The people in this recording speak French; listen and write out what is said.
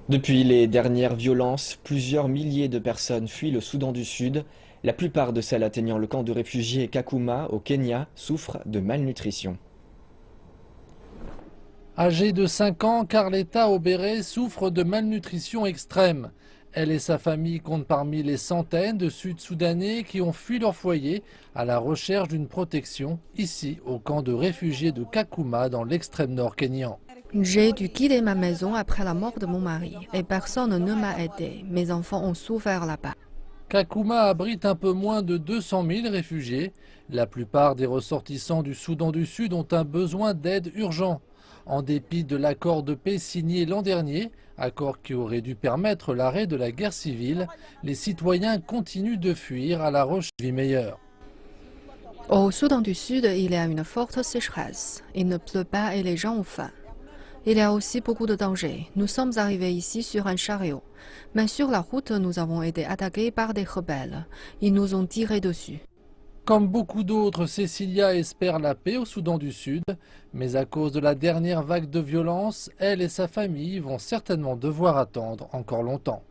Depuis les dernières violences, plusieurs milliers de personnes fuient le Soudan du Sud. La plupart de celles atteignant le camp de réfugiés Kakuma au Kenya souffrent de malnutrition. Âgée de 5 ans, Carletta Obéré souffre de malnutrition extrême. Elle et sa famille comptent parmi les centaines de Sud-Soudanais qui ont fui leur foyer à la recherche d'une protection, ici au camp de réfugiés de Kakuma dans l'extrême nord kényan. J'ai dû quitter ma maison après la mort de mon mari et personne ne m'a aidé. Mes enfants ont souffert là-bas. Kakuma abrite un peu moins de 200 000 réfugiés. La plupart des ressortissants du Soudan du Sud ont un besoin d'aide urgent. En dépit de l'accord de paix signé l'an dernier, accord qui aurait dû permettre l'arrêt de la guerre civile, les citoyens continuent de fuir à la recherche d'une vie meilleure. Au Soudan du Sud, il y a une forte sécheresse. Il ne pleut pas et les gens ont faim. Il y a aussi beaucoup de dangers. Nous sommes arrivés ici sur un chariot. Mais sur la route, nous avons été attaqués par des rebelles. Ils nous ont tiré dessus. Comme beaucoup d'autres, Cecilia espère la paix au Soudan du Sud, mais à cause de la dernière vague de violence, elle et sa famille vont certainement devoir attendre encore longtemps.